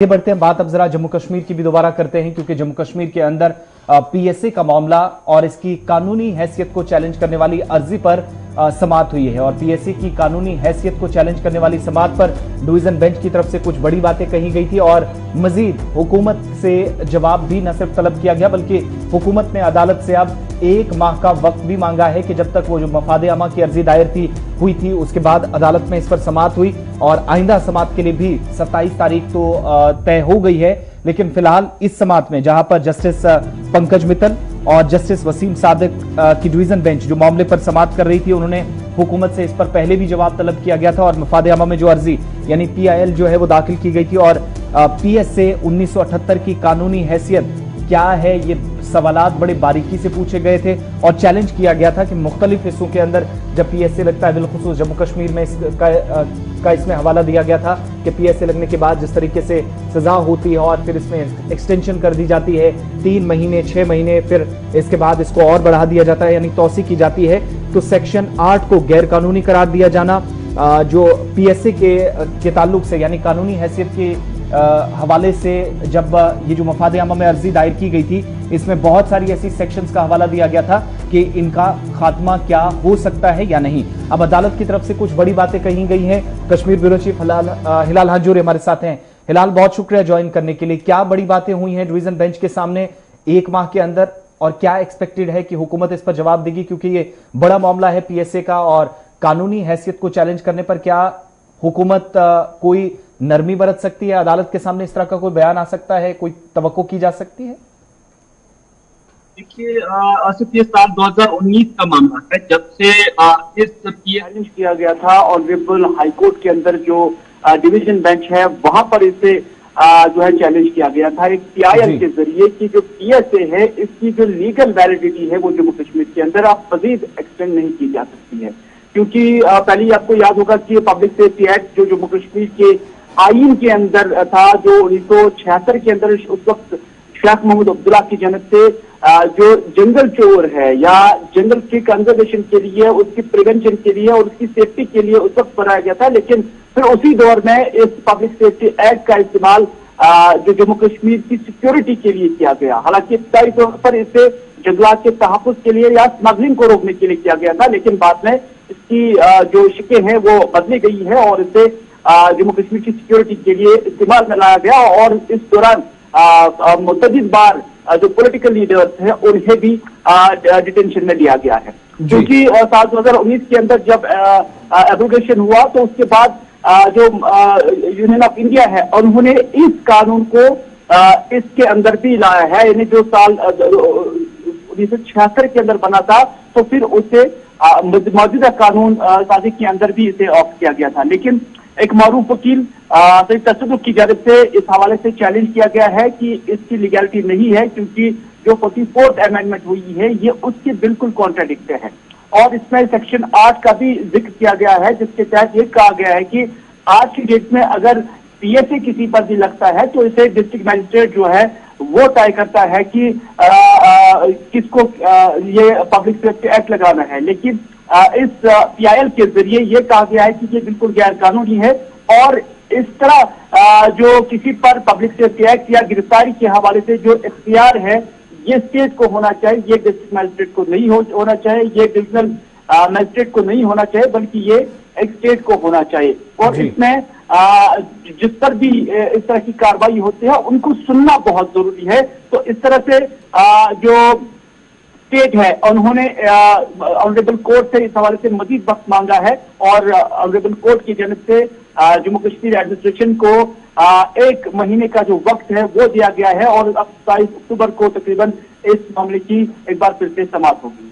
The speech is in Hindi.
आगे बढ़ते हैं, बात अब जरा जम्मू कश्मीर की भी दोबारा करते हैं, क्योंकि जम्मू कश्मीर के अंदर पीएसए का मामला और इसकी कानूनी हैसियत को चैलेंज करने वाली अर्जी पर समाअत हुई है। और पीएसए की कानूनी हैसियत को चैलेंज करने वाली समाअत पर डिवीजन बेंच की तरफ से कुछ बड़ी बातें कही गई थी और मजीद हुकूमत से जवाब भी न सिर्फ तलब किया गया, बल्कि हुकूमत ने अदालत से अब 1 माह का वक्त भी मांगा है कि जब तक वो जो मफादे आमा की अर्जी दायर हुई थी उसके बाद अदालत में इस पर समाअत हुई और आइंदा समाअत के लिए भी 27 तारीख तो तय हो गई है। लेकिन फिलहाल इस समाअत में जहां पर जस्टिस पंकज मित्तल और जस्टिस वसीम सादिक की डिवीजन बेंच जो मामले पर समाअत कर रही थी, उन्होंने हुकूमत से इस पर पहले भी जवाब तलब किया गया था और मफादे आमा में जो अर्जी यानी पीआईएल जो है वो दाखिल की गई थी और पीएसए 1978 की कानूनी हैसियत क्या है, ये सवालात बड़े बारीकी से पूछे गए थे और चैलेंज किया गया था कि मुख्तलिफ हिस्सों के अंदर जब पीएसए लगता है, बिलखुसूस जम्मू कश्मीर में इसमें हवाला दिया गया था कि पीएसए लगने के बाद जिस तरीके से सजा होती है और फिर इसमें एक्सटेंशन कर दी जाती है 3 महीने 6 महीने, फिर इसके बाद इसको और बढ़ा दिया जाता है यानी तौसी की जाती है, तो सेक्शन 8 को गैर कानूनी करार दिया जाना जो पीएसए के ताल्लुक से यानी कानूनी हैसियत के हवाले से जब ये जो मफादे आमा में अर्जी दायर की गई थी, इसमें बहुत सारी ऐसी सेक्शंस का हवाला दिया गया था कि इनका खात्मा क्या हो सकता है या नहीं। अब अदालत की तरफ से कुछ बड़ी बातें कही गई हैं। कश्मीर ब्यूरो चीफ हिलाल हंजूरी हमारे साथ हैं। हिलाल, बहुत शुक्रिया ज्वाइन करने के लिए। क्या बड़ी बातें हुई हैं डिवीजन बेंच के सामने 1 माह के अंदर और क्या एक्सपेक्टेड है कि हुकूमत इस पर जवाब देगी, क्योंकि ये बड़ा मामला है पीएसए का और कानूनी हैसियत को चैलेंज करने पर क्या हुकूमत कोई नरमी बरत सकती है? अदालत के सामने इस तरह का कोई बयान आ सकता है, कोई तवक्को की जा सकती है? देखिए, सिर्फ ये साल 2019 का मामला है जब से इस चैलेंज किया गया था ऑनरेबल हाईकोर्ट के अंदर जो डिवीजन बेंच है वहां पर इसे जो है चैलेंज किया गया था एक पीआईएल के जरिए कि जो पीएसए है इसकी जो लीगल वैलिडिटी है वो जम्मू कश्मीर के अंदर आप मजीद एक्सटेंड नहीं की जा सकती है, क्योंकि पहले आपको याद होगा कि पब्लिक सेफ्टी एक्ट जो जम्मू कश्मीर के आईन के अंदर था, जो 1976 के अंदर उस वक्त शेख मोहम्मद अब्दुल्ला की जनत से जो जंगल चोर है या जंगल की कंजर्वेशन के लिए, उसकी प्रिवेंशन के लिए और उसकी सेफ्टी के लिए उस वक्त बनाया गया था। लेकिन फिर उसी दौर में इस पब्लिक सेफ्टी एक्ट का इस्तेमाल जो जम्मू कश्मीर की सिक्योरिटी के लिए किया गया, हालांकि इब्तदाई तौर पर इसे जंगलात के तहफ्फुज़ के लिए या स्मगलिंग को रोकने के लिए किया गया था, लेकिन बाद में इसकी जो शिकें हैं वो बदली गई है और इसे जम्मू कश्मीर की सिक्योरिटी के लिए इस्तेमाल में लाया गया। और इस दौरान मुतअद्दिद बार जो पॉलिटिकल लीडर्स हैं उन्हें भी डिटेंशन में लिया गया है, क्योंकि साल 2019 के अंदर जब एब्रोगेशन हुआ तो उसके बाद जो यूनियन ऑफ इंडिया है उन्होंने इस कानून को इसके अंदर भी लाया है, यानी जो साल 1976 के अंदर बना था तो फिर उसे मौजूदा कानून साजी के अंदर भी इसे ऑप्ट किया गया था। लेकिन एक मारूफ वकील सईद तसद्दुक़ की जानिब से इस हवाले से चैलेंज किया गया है कि इसकी लीगैलिटी नहीं है, क्योंकि जो 44th अमेंडमेंट हुई है ये उसके बिल्कुल कॉन्ट्राडिक्ट है और इसमें सेक्शन 8 का भी जिक्र किया गया है, जिसके तहत ये कहा गया है कि आज की डेट में अगर पीएसए किसी पर भी लगता है तो इसे डिस्ट्रिक्ट मजिस्ट्रेट जो है वो तय करता है कि किसको ये पब्लिक सेफ्टी एक्ट लगाना है। लेकिन इस पीआईएल के जरिए ये कहा गया है कि ये बिल्कुल गैर कानूनी है और इस तरह जो किसी पर पब्लिक सेफ्टी एक्ट या गिरफ्तारी के हवाले से जो इख्तियार है ये स्टेट को होना चाहिए, ये डिस्ट्रिक्ट मजिस्ट्रेट को नहीं होना चाहिए, ये डिविजनल मजिस्ट्रेट को नहीं होना चाहिए, बल्कि ये एक स्टेट को होना चाहिए। और इसमें जिस पर भी इस तरह की कार्रवाई होती है उनको सुनना बहुत जरूरी है। तो इस तरह से जो स्टेट है उन्होंने ऑनरेबल कोर्ट से इस हवाले से मजीद वक्त मांगा है और ऑनरेबल कोर्ट की जानिब से जम्मू कश्मीर एडमिनिस्ट्रेशन को 1 महीने का जो वक्त है वो दिया गया है और अब 27 अक्टूबर को तकरीबन इस मामले की एक बार फिर से समाप्त होगी।